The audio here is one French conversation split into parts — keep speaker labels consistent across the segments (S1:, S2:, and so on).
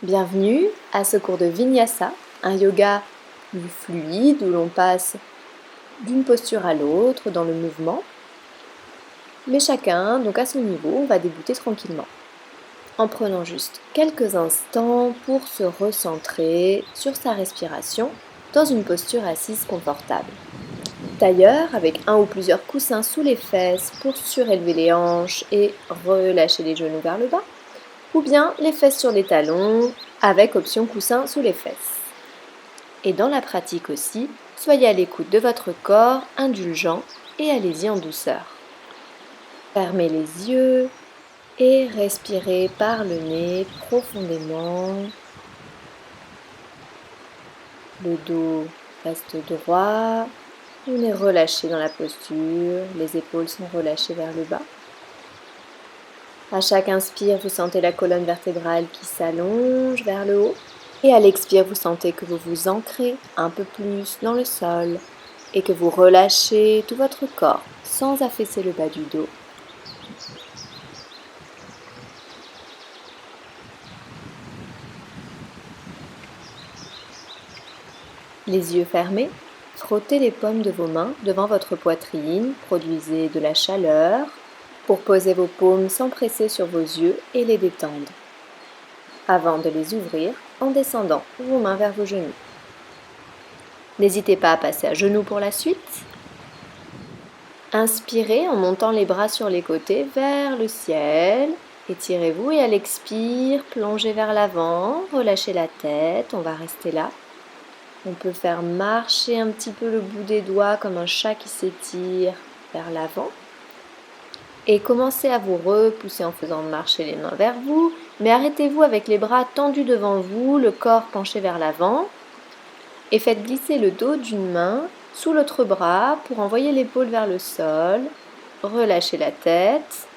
S1: Bienvenue à ce cours de Vinyasa, un yoga plus fluide où l'on passe d'une posture à l'autre dans le mouvement. Mais chacun, donc à son niveau, on va débuter tranquillement. En prenant juste quelques instants pour se recentrer sur sa respiration dans une posture assise confortable. Tailleur avec un ou plusieurs coussins sous les fesses pour surélever les hanches et relâcher les genoux vers le bas. Ou bien les fesses sur les talons avec option coussin sous les fesses. Et dans la pratique aussi, soyez à l'écoute de votre corps, indulgent et allez-y en douceur. Fermez les yeux et respirez par le nez profondément. Le dos reste droit, on est relâché dans la posture, les épaules sont relâchées vers le bas. À chaque inspire, vous sentez la colonne vertébrale qui s'allonge vers le haut. Et à l'expire, vous sentez que vous vous ancrez un peu plus dans le sol et que vous relâchez tout votre corps sans affaisser le bas du dos. Les yeux fermés, frottez les paumes de vos mains devant votre poitrine, produisez de la chaleur pour poser vos paumes sans presser sur vos yeux et les détendre. Avant de les ouvrir en descendant vos mains vers vos genoux. N'hésitez pas à passer à genoux pour la suite. Inspirez en montant les bras sur les côtés vers le ciel. Étirez-vous et à l'expire, plongez vers l'avant, relâchez la tête, on va rester là. On peut faire marcher un petit peu le bout des doigts comme un chat qui s'étire vers l'avant. Et commencez à vous repousser en faisant marcher les mains vers vous, mais arrêtez-vous avec les bras tendus devant vous, le corps penché vers l'avant. Et faites glisser le dos d'une main sous l'autre bras pour envoyer l'épaule vers le sol. Relâchez la tête.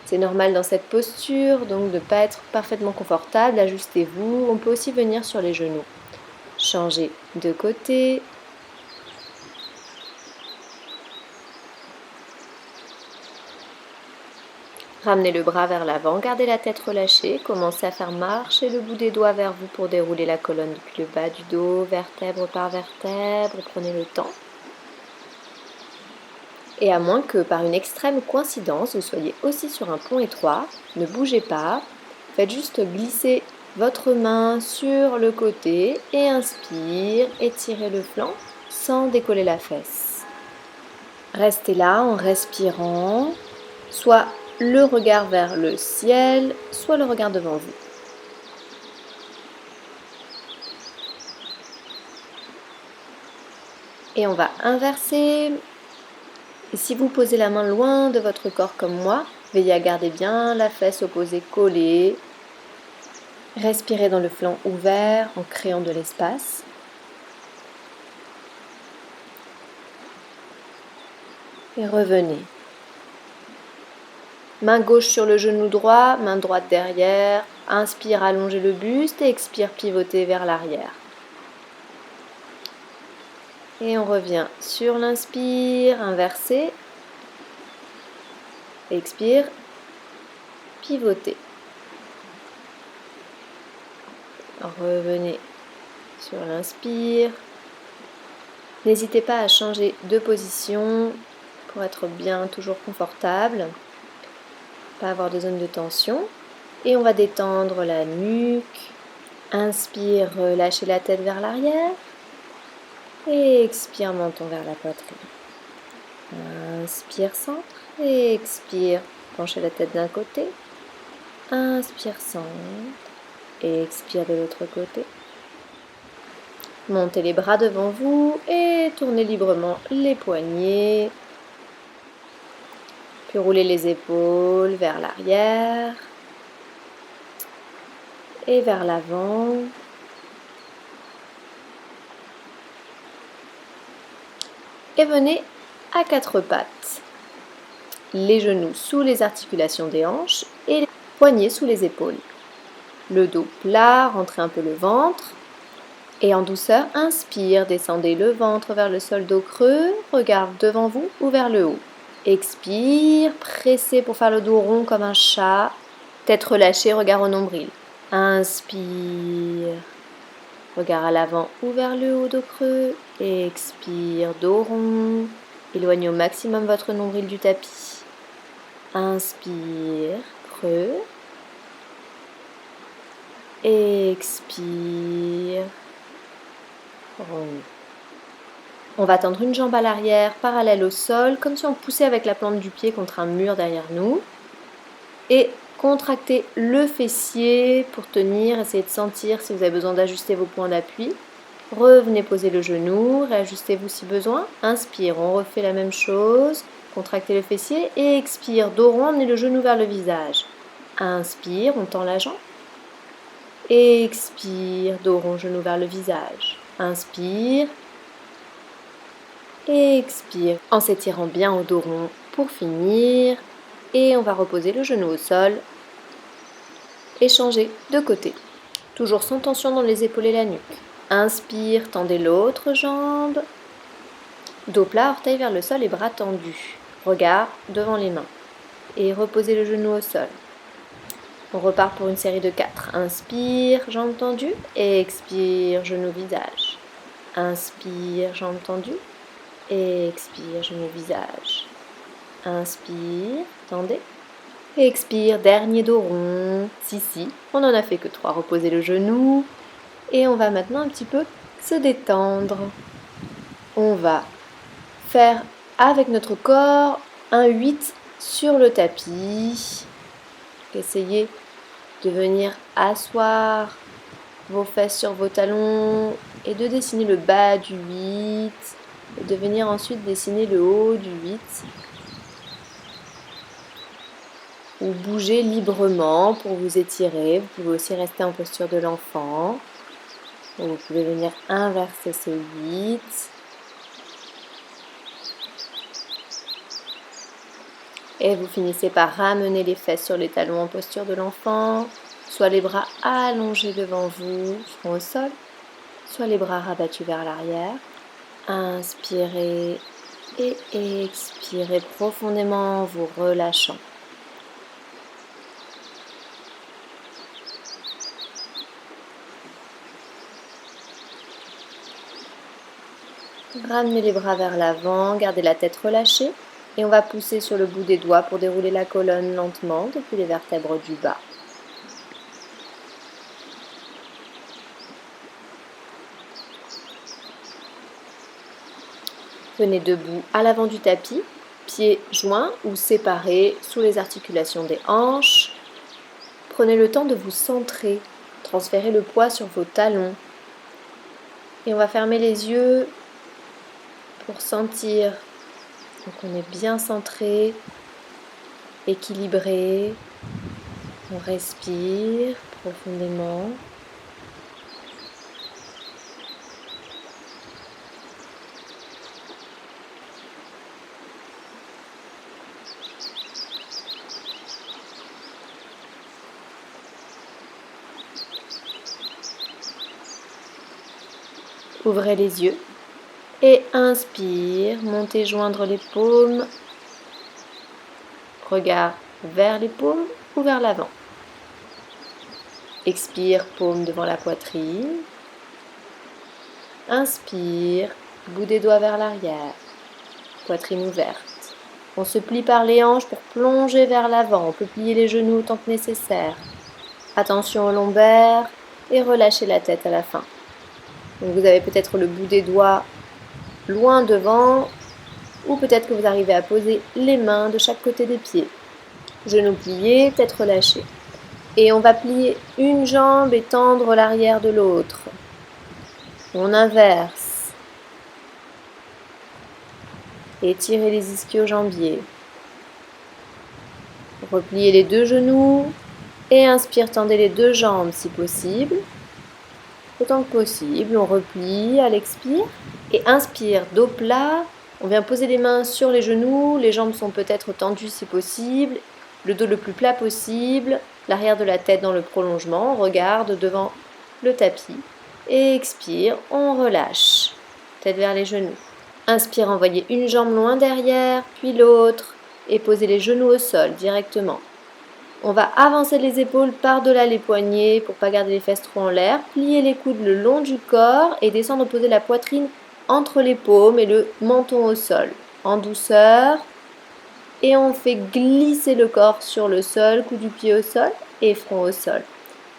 S1: C'est normal dans cette posture, donc de ne pas être parfaitement confortable. Ajustez-vous. On peut aussi venir sur les genoux. Changez de côté. Ramenez le bras vers l'avant, gardez la tête relâchée. Commencez à faire marcher le bout des doigts vers vous pour dérouler la colonne depuis le bas du dos, vertèbre par vertèbre. Prenez le temps. Et à moins que par une extrême coïncidence, vous soyez aussi sur un pont étroit, ne bougez pas, faites juste glisser votre main sur le côté et inspire, étirez le flanc sans décoller la fesse. Restez là en respirant, soit le regard vers le ciel, soit le regard devant vous. Et on va inverser. Et si vous posez la main loin de votre corps comme moi, veillez à garder bien la fesse opposée collée. Respirez dans le flanc ouvert en créant de l'espace. Et revenez. Main gauche sur le genou droit, main droite derrière. Inspire, allongez le buste et expire, pivoter vers l'arrière. Et on revient sur l'inspire, inversé. Expire, pivoter. Revenez sur l'inspire. N'hésitez pas à changer de position pour être bien toujours confortable, pas avoir de zone de tension. Et on va détendre la nuque. Inspire, relâchez la tête vers l'arrière. Et expire, menton vers la poitrine. Inspire, centre. Et expire, penchez la tête d'un côté. Inspire, centre. Et expire de l'autre côté. Montez les bras devant vous et tournez librement les poignets. Puis roulez les épaules vers l'arrière et vers l'avant. Et venez à quatre pattes. Les genoux sous les articulations des hanches et les poignets sous les épaules. Le dos plat, rentrez un peu le ventre. Et en douceur, inspire, descendez le ventre vers le sol, dos creux, regard devant vous ou vers le haut. Expire, pressez pour faire le dos rond comme un chat, tête relâchée, regard au nombril. Inspire. Regard à l'avant ou vers le haut, dos creux. Expire, dos rond. Éloignez au maximum votre nombril du tapis. Inspire, creux. Expire, rond. On va tendre une jambe à l'arrière, parallèle au sol, comme si on poussait avec la plante du pied contre un mur derrière nous. Et contractez le fessier pour tenir, essayez de sentir si vous avez besoin d'ajuster vos points d'appui. Revenez poser le genou, réajustez-vous si besoin. Inspire, on refait la même chose. Contractez le fessier et expire, dos rond, emmenez le genou vers le visage. Inspire, on tend la jambe. Expire, dos rond, genou vers le visage. Inspire. Expire, en s'étirant bien au dos rond pour finir. Et on va reposer le genou au sol. Et changer de côté. Toujours sans tension dans les épaules et la nuque. Inspire, tendez l'autre jambe. Dos plat, orteil vers le sol et bras tendus. Regard devant les mains. Et reposez le genou au sol. On repart pour une série de 4. Inspire, jambes tendues. Expire, genou visage. Inspire, jambes tendues. Expire, genou visage. Inspire, tendez. Expire, dernier dos rond. Si, on n'en a fait que 3. Reposez le genou. Et on va maintenant un petit peu se détendre. On va faire avec notre corps un 8 sur le tapis. Essayez de venir asseoir vos fesses sur vos talons et de dessiner le bas du 8 et de venir ensuite dessiner le haut du 8 ou bouger librement pour vous étirer. Vous pouvez aussi rester en posture de l'enfant ou vous pouvez venir inverser ce 8. Et vous finissez par ramener les fesses sur les talons en posture de l'enfant, soit les bras allongés devant vous, front au sol, soit les bras rabattus vers l'arrière. Inspirez et expirez profondément en vous relâchant. Ramenez les bras vers l'avant, gardez la tête relâchée. Et on va pousser sur le bout des doigts pour dérouler la colonne lentement depuis les vertèbres du bas. Venez debout à l'avant du tapis, pieds joints ou séparés sous les articulations des hanches. Prenez le temps de vous centrer, transférez le poids sur vos talons. Et on va fermer les yeux pour sentir qu'on est bien centré, équilibré. On respire profondément. Ouvrez les yeux et inspire, montez joindre les paumes. Regard vers les paumes ou vers l'avant. Expire, paume devant la poitrine. Inspire, bout des doigts vers l'arrière, poitrine ouverte. On se plie par les hanches pour plonger vers l'avant. On peut plier les genoux autant que nécessaire. Attention aux lombaires et relâchez la tête à la fin. Donc vous avez peut-être le bout des doigts loin devant ou peut-être que vous arrivez à poser les mains de chaque côté des pieds. Genoux pliés, tête relâchée. Et on va plier une jambe et tendre l'arrière de l'autre. On inverse. Étirez les ischio-jambiers. Repliez les deux genoux et inspire, tendez les deux jambes si possible. Autant que possible, on replie à l'expire et inspire, dos plat. On vient poser les mains sur les genoux, les jambes sont peut-être tendues si possible, le dos le plus plat possible, l'arrière de la tête dans le prolongement, on regarde devant le tapis. Et expire, on relâche, tête vers les genoux. Inspire, envoyez une jambe loin derrière, puis l'autre, et posez les genoux au sol directement. On va avancer les épaules par-delà les poignets pour ne pas garder les fesses trop en l'air, plier les coudes le long du corps et descendre, poser la poitrine entre les paumes et le menton au sol, en douceur. Et on fait glisser le corps sur le sol, coup du pied au sol et front au sol.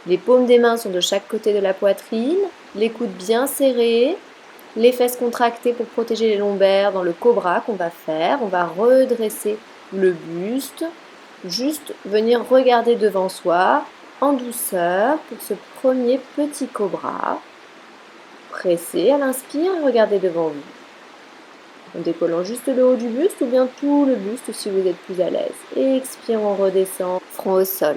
S1: Les paumes des mains sont de chaque côté de la poitrine, les coudes bien serrés, les fesses contractées pour protéger les lombaires dans le cobra qu'on va faire. On va redresser le buste, juste venir regarder devant soi en douceur pour ce premier petit cobra. Pressez à l'inspire et regardez devant vous. En décollant juste le haut du buste ou bien tout le buste si vous êtes plus à l'aise. Expire, on redescend, front au sol.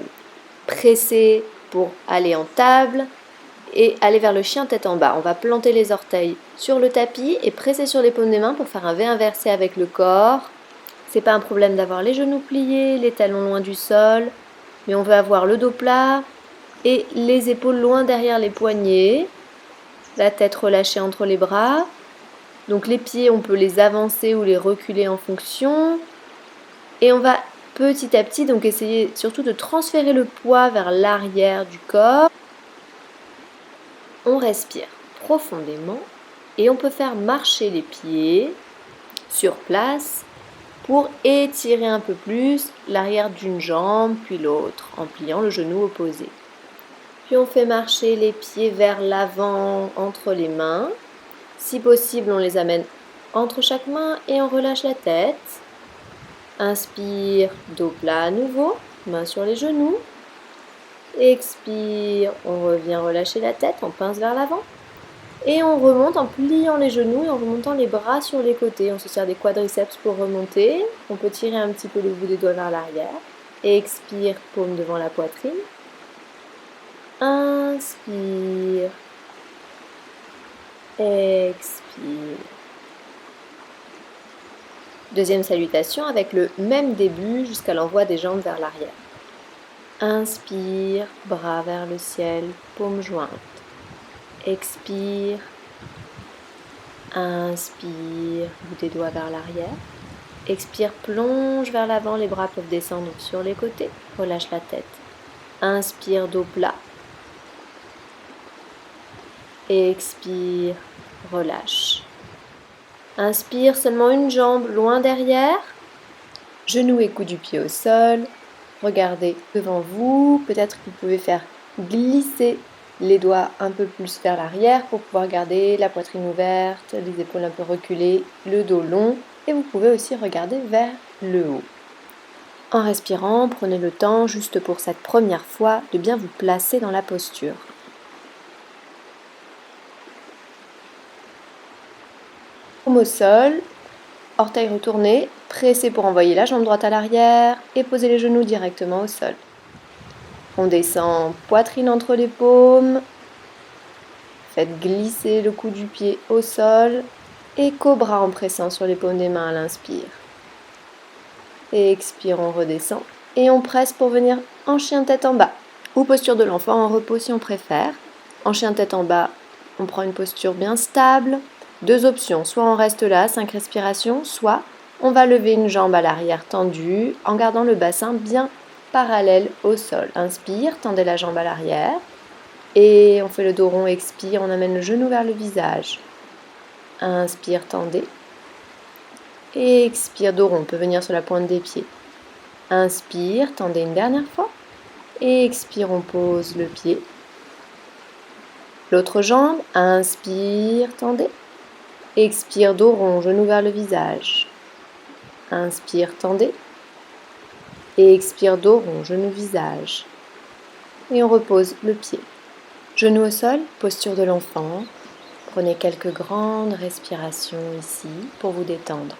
S1: Pressez pour aller en table et aller vers le chien tête en bas. On va planter les orteils sur le tapis et presser sur les paumes des mains pour faire un V inversé avec le corps. C'est pas un problème d'avoir les genoux pliés, les talons loin du sol, mais on veut avoir le dos plat et les épaules loin derrière les poignets, la tête relâchée entre les bras. Donc les pieds, on peut les avancer ou les reculer en fonction. Et on va petit à petit donc essayer surtout de transférer le poids vers l'arrière du corps. On respire profondément et on peut faire marcher les pieds sur place pour étirer un peu plus l'arrière d'une jambe puis l'autre en pliant le genou opposé. Puis on fait marcher les pieds vers l'avant entre les mains. Si possible, on les amène entre chaque main et on relâche la tête. Inspire, dos plat à nouveau, main sur les genoux. Expire, on revient relâcher la tête, on pince vers l'avant. Et on remonte en pliant les genoux et en remontant les bras sur les côtés. On se sert des quadriceps pour remonter. On peut tirer un petit peu le bout des doigts vers l'arrière. Expire, paume devant la poitrine. Inspire. Expire. Deuxième salutation avec le même début jusqu'à l'envoi des jambes vers l'arrière. Inspire, bras vers le ciel, paumes jointes. Expire. Inspire, bout des doigts vers l'arrière. Expire, plonge vers l'avant, les bras peuvent descendre sur les côtés. Relâche la tête. Inspire, dos plat. Expire, relâche. Inspire, seulement une jambe loin derrière. Genoux et cou du pied au sol. Regardez devant vous. Peut-être que vous pouvez faire glisser les doigts un peu plus vers l'arrière pour pouvoir garder la poitrine ouverte, les épaules un peu reculées, le dos long. Et vous pouvez aussi regarder vers le haut. En respirant, prenez le temps, juste pour cette première fois, de bien vous placer dans la posture. Paume au sol, orteils retournés, pressez pour envoyer la jambe droite à l'arrière et posez les genoux directement au sol. On descend, poitrine entre les paumes. Faites glisser le cou du pied au sol et cobra en pressant sur les paumes des mains à l'inspire. Et expire, on redescend et on presse pour venir en chien tête en bas ou posture de l'enfant en repos si on préfère. En chien tête en bas, on prend une posture bien stable. Deux options, soit on reste là, 5 respirations, soit on va lever une jambe à l'arrière tendue en gardant le bassin bien parallèle au sol. Inspire, tendez la jambe à l'arrière et on fait le dos rond, expire, on amène le genou vers le visage. Inspire, tendez. Et expire, dos rond, on peut venir sur la pointe des pieds. Inspire, tendez une dernière fois. Et expire, on pose le pied. L'autre jambe, inspire, tendez. Expire, dos rond, genou vers le visage. Inspire, tendez. Et expire, dos rond, genou visage. Et on repose le pied. Genou au sol, posture de l'enfant. Prenez quelques grandes respirations ici pour vous détendre.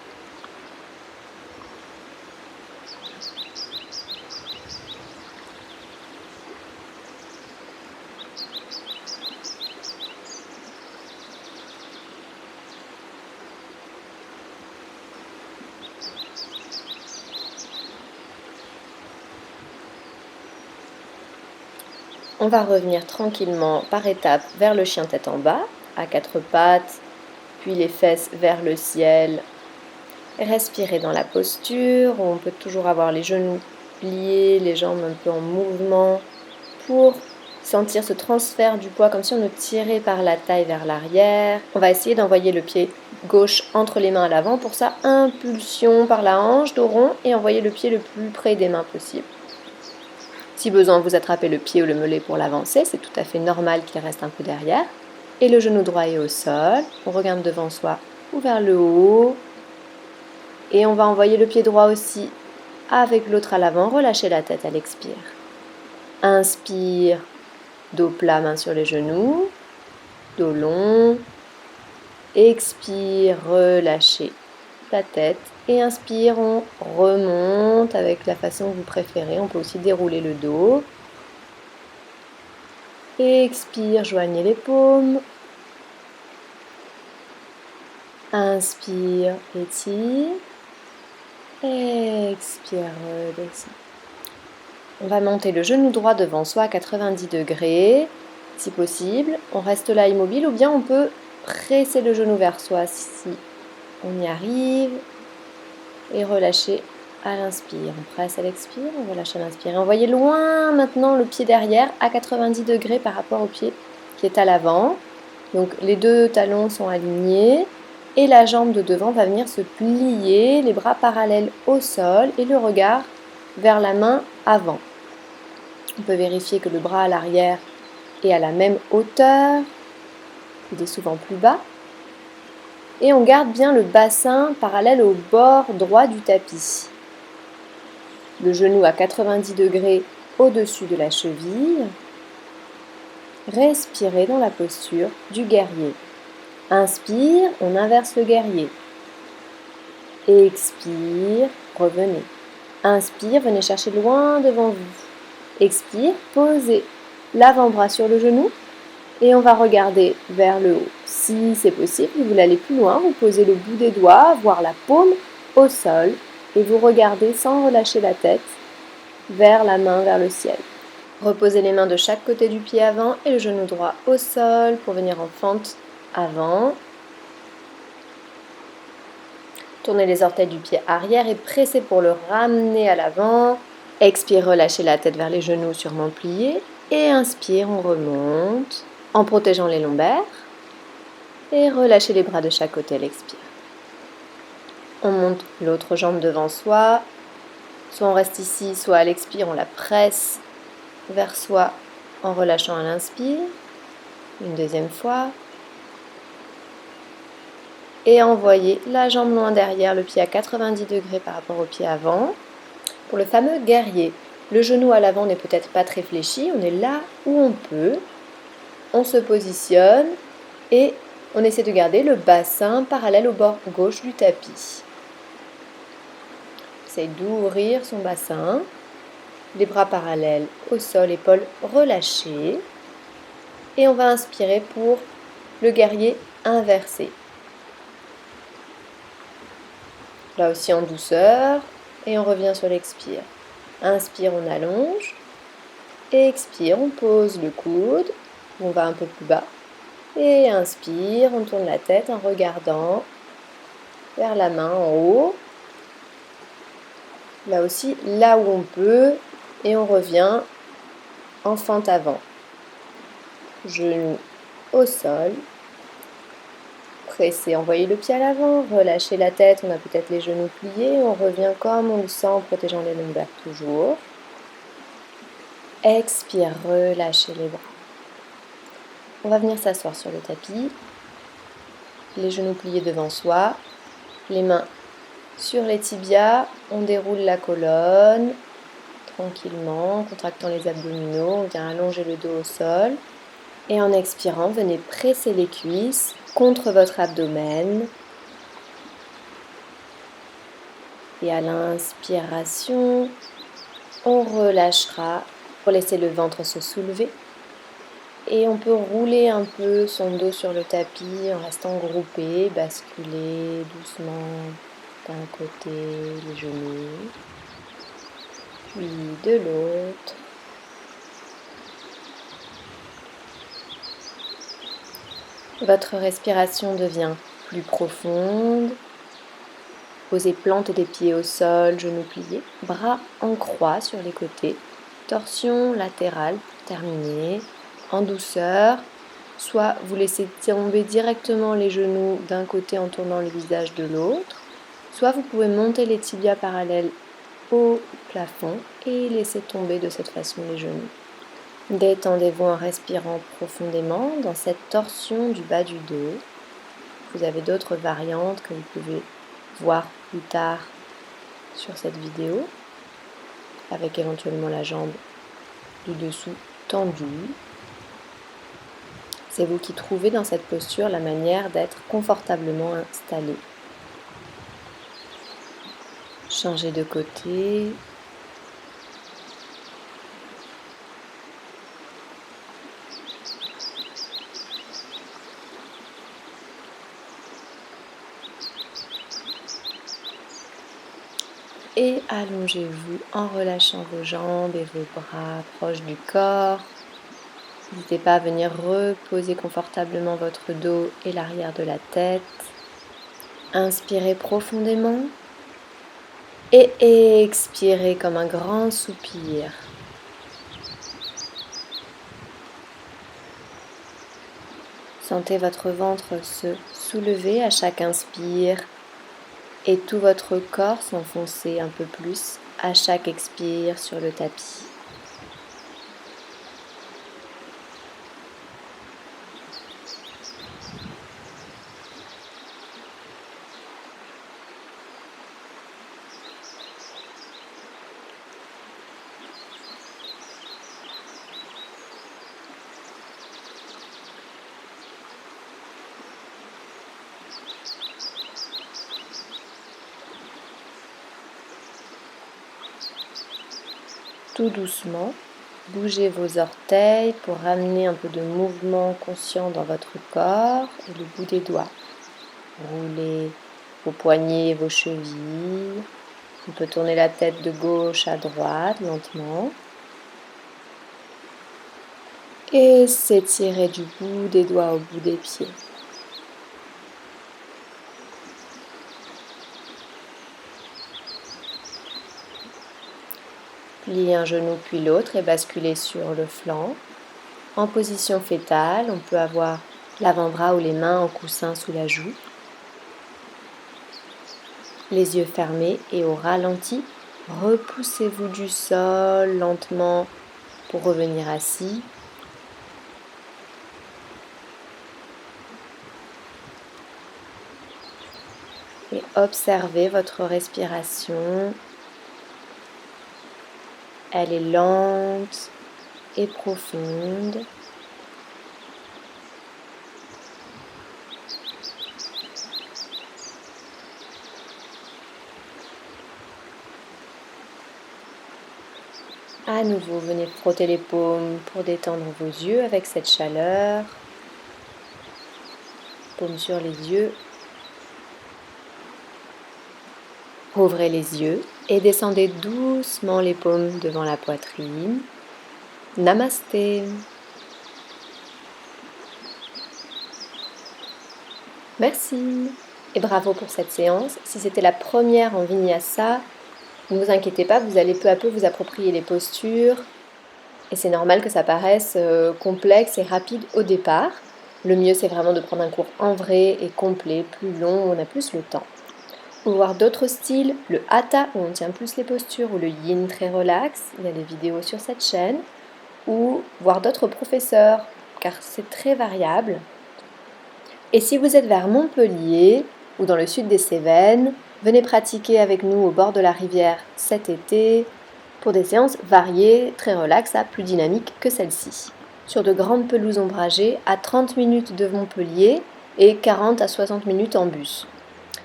S1: On va revenir tranquillement par étapes vers le chien tête en bas, à 4 pattes, puis les fesses vers le ciel. Respirez dans la posture, on peut toujours avoir les genoux plier les jambes un peu en mouvement pour sentir ce transfert du poids comme si on nous tirait par la taille vers l'arrière. On va essayer d'envoyer le pied gauche entre les mains à l'avant. Pour ça, impulsion par la hanche, dos rond, et envoyer le pied le plus près des mains possible. Si besoin, vous attrapez le pied ou le mollet pour l'avancer, c'est tout à fait normal qu'il reste un peu derrière. Et le genou droit est au sol, on regarde devant soi ou vers le haut. Et on va envoyer le pied droit aussi avec l'autre à l'avant, relâchez la tête à l'expire. Inspire, dos plat, main sur les genoux, dos long. Expire, relâchez la tête. Et inspire, on remonte avec la façon que vous préférez. On peut aussi dérouler le dos. Expire, joignez les paumes. Inspire, étire. Expire, redescend. On va monter le genou droit devant soi à 90 degrés, si possible. On reste là immobile ou bien on peut presser le genou vers soi si on y arrive. Et relâcher à l'inspire. On presse à l'expire, on relâche à l'inspire. Et envoyez loin maintenant le pied derrière à 90 degrés par rapport au pied qui est à l'avant. Donc les deux talons sont alignés et la jambe de devant va venir se plier, les bras parallèles au sol et le regard vers la main avant. On peut vérifier que le bras à l'arrière est à la même hauteur, il est souvent plus bas. Et on garde bien le bassin parallèle au bord droit du tapis. Le genou à 90 degrés au-dessus de la cheville. Respirez dans la posture du guerrier. Inspire, on inverse le guerrier. Expire, revenez. Inspire, venez chercher loin devant vous. Expire, posez l'avant-bras sur le genou et on va regarder vers le haut. Si c'est possible, vous voulez aller plus loin, vous posez le bout des doigts, voire la paume au sol et vous regardez sans relâcher la tête vers la main, vers le ciel. Reposez les mains de chaque côté du pied avant et le genou droit au sol pour venir en fente avant. Tournez les orteils du pied arrière et pressez pour le ramener à l'avant. Expire, relâchez la tête vers les genoux sûrement pliés. Et inspire, on remonte en protégeant les lombaires. Et relâchez les bras de chaque côté à l'expire. On monte l'autre jambe devant soi. Soit on reste ici, soit à l'expire, on la presse vers soi en relâchant à l'inspire. Une deuxième fois. Et envoyez la jambe loin derrière, le pied à 90 degrés par rapport au pied avant. Pour le fameux guerrier, le genou à l'avant n'est peut-être pas très fléchi, on est là où on peut. On se positionne et on essaie de garder le bassin parallèle au bord gauche du tapis. Essaye d'ouvrir son bassin, les bras parallèles au sol, épaules relâchées. Et on va inspirer pour le guerrier inversé. Là aussi en douceur, et on revient sur l'expire. Inspire, on allonge, et expire, on pose le coude, on va un peu plus bas, et inspire, on tourne la tête en regardant vers la main en haut. Là aussi, là où on peut, et on revient en fente avant. Genoux au sol. Pressez, envoyez le pied à l'avant, relâchez la tête, on a peut-être les genoux pliés, on revient comme on le sent en protégeant les lombaires toujours. Expire, relâchez les bras. On va venir s'asseoir sur le tapis, les genoux pliés devant soi, les mains sur les tibias, on déroule la colonne tranquillement, en contractant les abdominaux, on vient allonger le dos au sol. Et en expirant, venez presser les cuisses contre votre abdomen. Et à l'inspiration, on relâchera pour laisser le ventre se soulever. Et on peut rouler un peu son dos sur le tapis en restant groupé, basculer doucement d'un côté les genoux, puis de l'autre. Votre respiration devient plus profonde. Posez plante des pieds au sol, genoux pliés, bras en croix sur les côtés, torsion latérale pour terminer, en douceur. Soit vous laissez tomber directement les genoux d'un côté en tournant le visage de l'autre, soit vous pouvez monter les tibias parallèles au plafond et laisser tomber de cette façon les genoux. Détendez-vous en respirant profondément dans cette torsion du bas du dos. Vous avez d'autres variantes que vous pouvez voir plus tard sur cette vidéo, avec éventuellement la jambe du dessous tendue. C'est vous qui trouvez dans cette posture la manière d'être confortablement installé. Changez de côté. Et allongez-vous en relâchant vos jambes et vos bras proches du corps. N'hésitez pas à venir reposer confortablement votre dos et l'arrière de la tête. Inspirez profondément et expirez comme un grand soupir. Sentez votre ventre se soulever à chaque inspire et tout votre corps s'enfoncer un peu plus à chaque expire sur le tapis. Tout doucement, bougez vos orteils pour ramener un peu de mouvement conscient dans votre corps et le bout des doigts. Roulez vos poignets et vos chevilles. On peut tourner la tête de gauche à droite lentement. Et s'étirer du bout des doigts au bout des pieds. Pliez un genou puis l'autre et basculez sur le flanc. En position fétale, on peut avoir l'avant-bras ou les mains en coussin sous la joue. Les yeux fermés et au ralenti, repoussez-vous du sol lentement pour revenir assis. Et observez votre respiration. Elle est lente et profonde. À nouveau, venez frotter les paumes pour détendre vos yeux avec cette chaleur. Paumes sur les yeux. Ouvrez les yeux et descendez doucement les paumes devant la poitrine. Namasté. Merci et bravo pour cette séance. Si c'était la première en Vinyasa, ne vous inquiétez pas, vous allez peu à peu vous approprier les postures et c'est normal que ça paraisse complexe et rapide au départ. Le mieux, c'est vraiment de prendre un cours en vrai et complet, plus long, où on a plus le temps. Ou voir d'autres styles, le Hatha où on tient plus les postures ou le Yin très relax, il y a des vidéos sur cette chaîne, ou voir d'autres professeurs car c'est très variable. Et si vous êtes vers Montpellier ou dans le sud des Cévennes, venez pratiquer avec nous au bord de la rivière cet été pour des séances variées, très relaxes, plus dynamiques que celle-ci. Sur de grandes pelouses ombragées à 30 minutes de Montpellier et 40 à 60 minutes en bus.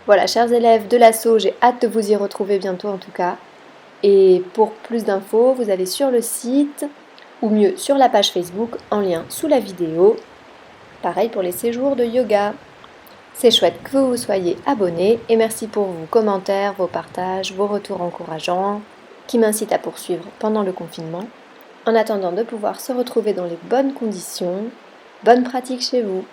S1: Voilà, chers élèves de l'ASSO, j'ai hâte de vous y retrouver bientôt en tout cas. Et pour plus d'infos, vous allez sur le site, ou mieux sur la page Facebook en lien sous la vidéo. Pareil pour les séjours de yoga. C'est chouette que vous soyez abonnés et merci pour vos commentaires, vos partages, vos retours encourageants qui m'incitent à poursuivre pendant le confinement. En attendant de pouvoir se retrouver dans les bonnes conditions, bonne pratique chez vous.